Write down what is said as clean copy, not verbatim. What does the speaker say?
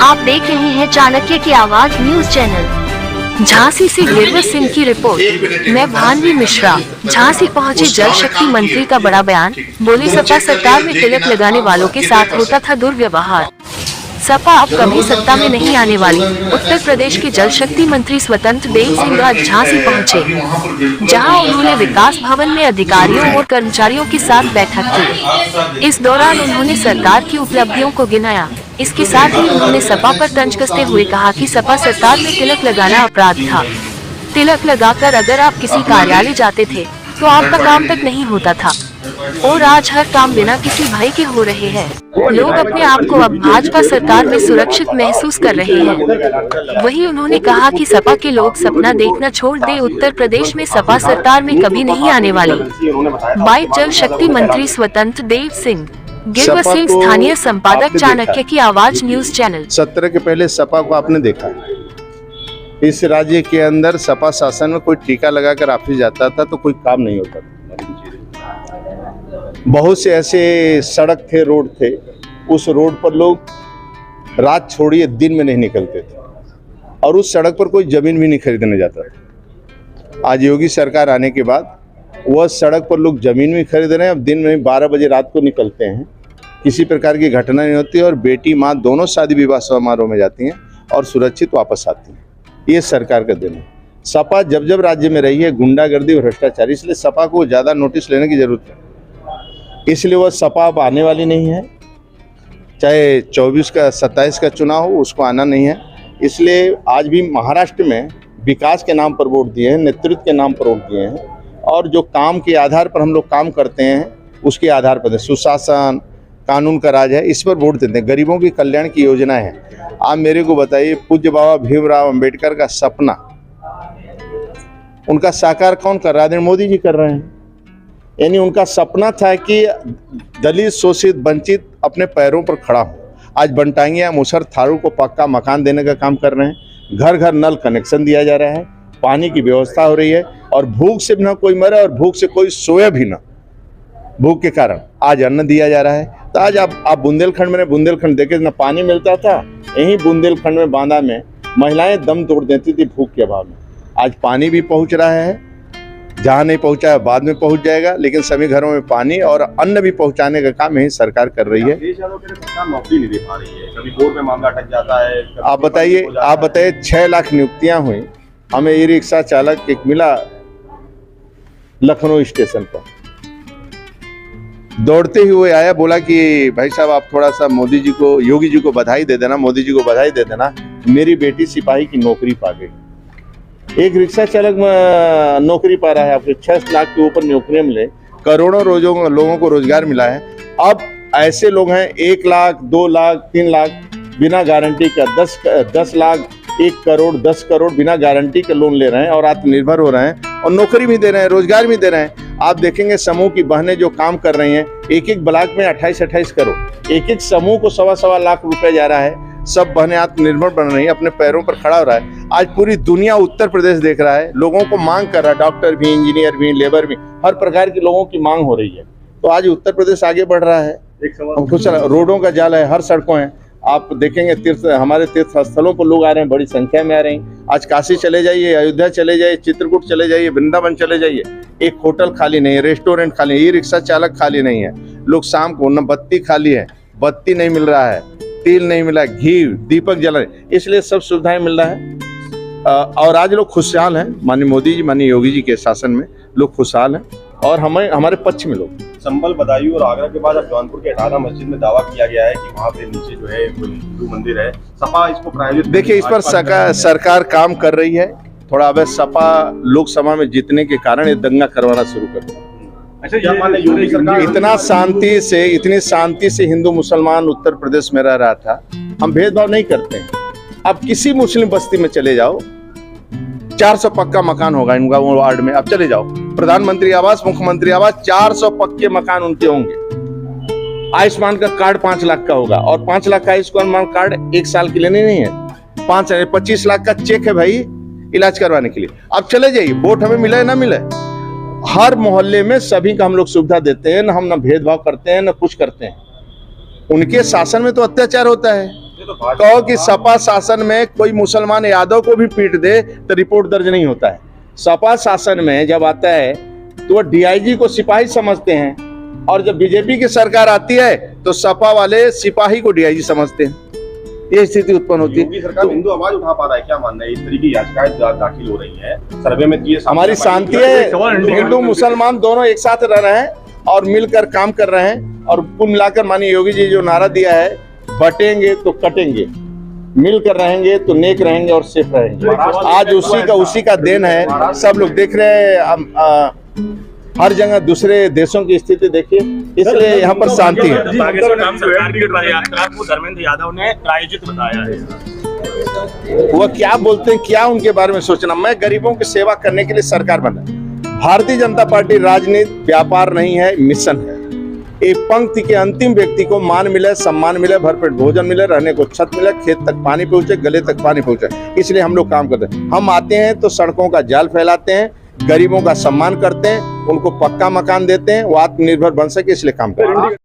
आप देख रहे हैं चाणक्य की आवाज न्यूज चैनल। झांसी से गिरवर सिंह की रिपोर्ट। मैं भानवी मिश्रा। झांसी पहुंचे जल शक्ति मंत्री का बड़ा बयान। बोले सपा सरकार में तिलक लगाने वालों के साथ होता था दुर्व्यवहार। सपा अब कभी सत्ता में नहीं आने वाली। उत्तर प्रदेश के जल शक्ति मंत्री स्वतंत्र देव सिंह आज झांसी पहुंचे, जहां उन्होंने विकास भवन में अधिकारियों और कर्मचारियों के साथ बैठक की। इस दौरान उन्होंने सरकार की उपलब्धियों को गिनाया। इसके साथ ही उन्होंने सपा पर तंज कसते हुए कहा कि सपा सरकार में तिलक लगाना अपराध था। तिलक लगाकर अगर आप किसी कार्यालय जाते थे तो आपका काम तक नहीं होता था, और आज हर काम बिना किसी भय के हो रहे हैं। लोग अपने आप को अब भाजपा सरकार में सुरक्षित महसूस कर रहे हैं। वहीं उन्होंने कहा कि सपा के लोग सपना देखना छोड़ दे, उत्तर प्रदेश में सपा सरकार में कभी नहीं आने वाली। बाइट जल शक्ति मंत्री स्वतंत्र देव सिंह। गिरवर सिंह, स्थानीय संपादक, चाणक्य की आवाज न्यूज चैनल। 17 के पहले सपा को आपने देखा, इस राज्य के अंदर सपा शासन में कोई टीका लगाकर ऑफिस जाता था तो कोई काम नहीं होता था। बहुत से ऐसे सड़क थे, रोड थे, उस रोड पर लोग रात छोड़िए दिन में नहीं निकलते थे, और उस सड़क पर कोई जमीन भी नहीं खरीदने जाता था। आज योगी सरकार आने के बाद वह सड़क पर लोग जमीन भी खरीद रहे हैं। अब दिन में 12 बजे रात को निकलते हैं, किसी प्रकार की घटना नहीं होती, और बेटी माँ दोनों शादी विवाह समारोह में जाती हैं और सुरक्षित वापस आती हैं। ये सरकार का दिन है। सपा जब जब राज्य में रही है गुंडागर्दी और भ्रष्टाचार, इसलिए सपा को ज़्यादा नोटिस लेने की जरूरत है। इसलिए वह सपा अब आने वाली नहीं है, चाहे 24 का 27 का चुनाव हो, उसको आना नहीं है। इसलिए आज भी महाराष्ट्र में विकास के नाम पर वोट दिए हैं, नेतृत्व के नाम पर वोट दिए हैं, और जो काम के आधार पर हम लोग काम करते हैं उसके आधार पर सुशासन, कानून का राज है, इस पर वोट देते हैं। गरीबों की कल्याण की योजना है। आप मेरे को बताइए, पूज्य बाबा भीमराव अंबेडकर का सपना, उनका साकार कौन कर रहा है? मोदी जी कर रहे हैं। यानी उनका सपना था कि दलित, शोषित, वंचित अपने पैरों पर खड़ा हो। आज बनटांगिया, मुसहर, थारू को पक्का मकान देने का काम कर रहे हैं। घर घर नल कनेक्शन दिया जा रहा है, पानी की व्यवस्था हो रही है, और भूख से ना कोई मरे और भूख से कोई सोया भी ना। भूख के कारण आज अन्न दिया जा रहा है। तो आज आप बुंदेलखंड में, बुंदेलखंड देखे ना पानी मिलता था, यहीं बुंदेलखंड में बांदा में महिलाएं दम तोड़ देती थी भूख के अभाव में। आज पानी भी पहुंच रहा है, जहाँ नहीं पहुंचा है बाद में पहुंच जाएगा, लेकिन सभी घरों में पानी और अन्न भी पहुंचाने का काम यही सरकार कर रही है। नौकरी नहीं दे पा रही है, कभी कोर्ट में मामला अटक जाता है। आप बताइए 6 लाख नियुक्तियां हुई। हमें ई रिक्शा चालक एक मिला लखनऊ स्टेशन पर, दौड़ते हुए आया, बोला कि भाई साहब आप थोड़ा सा मोदी जी को, योगी जी को बधाई दे देना, मोदी जी को बधाई दे देना, मेरी बेटी सिपाही की नौकरी पा गई। एक रिक्शा चालक नौकरी पा रहा है, आपके 6 लाख के ऊपर नौकरियां मिले, करोड़ों लोगों को रोजगार मिला है। अब ऐसे लोग हैं 1 लाख, 2 लाख, 3 लाख बिना गारंटी का, 10 लाख, 1 करोड़, 10 करोड़ बिना गारंटी के लोन ले रहे हैं, और आत्मनिर्भर हो रहे हैं, और नौकरी भी दे रहे हैं, रोजगार भी दे रहे हैं। आप देखेंगे समूह की बहनें जो काम कर रही हैं, एक ब्लॉक में 28 करोड़, एक समूह को 1.25 लाख रुपए जा रहा है। सब बहनें आत्मनिर्भर बन रही हैं, अपने पैरों पर खड़ा हो रहा है। आज पूरी दुनिया उत्तर प्रदेश देख रहा है, लोगों को मांग कर रहा है, डॉक्टर भी, इंजीनियर भी, लेबर भी, हर प्रकार के लोगों की मांग हो रही है। तो आज उत्तर प्रदेश आगे बढ़ रहा है। कुछ रोडों का जाल है, हर सड़कों है। आप देखेंगे हमारे तीर्थ स्थलों पर लोग आ रहे हैं, बड़ी संख्या में आ रहे हैं। आज काशी चले जाइए, अयोध्या चले जाइए, चित्रकूट चले जाइए, वृंदावन चले जाइए, एक होटल खाली नहीं है, रेस्टोरेंट खाली है, ई रिक्शा चालक खाली नहीं है। लोग शाम को न बत्ती खाली है, बत्ती नहीं मिल रहा है, तेल नहीं मिला, घी, दीपक जल रहे, इसलिए सब सुविधाएं मिल रहा है। और आज लोग खुशहाल हैं। माननीय मोदी जी, माननीय योगी जी के शासन में लोग खुशहाल हैं, और हमारे पक्ष में लोग। संभल, बदायूं और आगरा के बाद अब जौनपुर के अटारा मस्जिद में दावा किया गया है कि वहाँ पे नीचे जो है हिंदू मंदिर है। सपा इसको प्रायोजित, देखिए इस पर सरकार काम कर रही है। थोड़ा अब सपा लोकसभा में जीतने के कारण ये दंगा करवाना शुरू कर दिया। इतनी शांति से हिंदू मुसलमान उत्तर प्रदेश में रह रहा था। हम भेदभाव नहीं करते हैं। अब किसी मुस्लिम बस्ती में चले जाओ, 400 पक्का मकान होगा इनका वो वार्ड में। अब चले जाओ, प्रधानमंत्री आवास, मुख्यमंत्री आवास, 400 पक्के मकान उनके होंगे। आयुष्मान का कार्ड 5 लाख का होगा, और 5 लाख का आयुष्मान कार्ड 1 साल के लिए नहीं है, 25 लाख का चेक है भाई इलाज करवाने के लिए। अब चले जाइए, वोट हमें मिले ना मिले, हर मोहल्ले में सभी का हम लोग सुविधा देते हैं, ना हम ना भेदभाव करते हैं, ना कुछ करते हैं। उनके शासन में तो अत्याचार होता है। तो भाजपा कहो कि सपा शासन में कोई मुसलमान यादव को भी पीट दे तो रिपोर्ट दर्ज नहीं होता है। सपा शासन में जब आता है तो वो डीआईजी को सिपाही समझते हैं, और जब बीजेपी की सरकार आती है तो सपा वाले सिपाही को डीआईजी समझते हैं। ये स्थिति उत्पन्न होती योगी सरकार हिंदू आवाज उठा पा रहा है, क्या मानना है? इस तरह की याचिकाएं दाखिल हो रही हैं सर्वे में, ये हमारी शांति है। हिंदू मुसलमान दोनों एक साथ रह रहे हैं और मिलकर काम कर रहे हैं, और कुल मिलाकर माननीय योगी जी जो नारा दिया है, बटेंगे तो कटेंगे, मिलकर रहेंगे तो नेक रहेंगे और सेफ रहेंगे, आज उसी का देन है। सब लोग देख रहे हैं हर जगह दूसरे देशों की स्थिति देखिए, इसलिए यहाँ पर शांति है। धर्मेंद्र यादव ने प्रायोजित बताया है। वह क्या बोलते हैं, क्या उनके बारे में सोचना। मैं गरीबों की सेवा करने के लिए सरकार बना। भारतीय जनता पार्टी राजनीति व्यापार नहीं है, मिशन है। एक पंक्ति के अंतिम व्यक्ति को मान मिले, सम्मान मिले, भरपेट भोजन मिले, रहने को छत मिले, खेत तक पानी पहुंचे, गले तक पानी पहुंचे, इसलिए हम लोग काम करते हैं। हम आते हैं तो सड़कों का जाल फैलाते हैं, गरीबों का सम्मान करते हैं, उनको पक्का मकान देते हैं, वो आत्मनिर्भर बन सके, इसलिए काम करते हैं।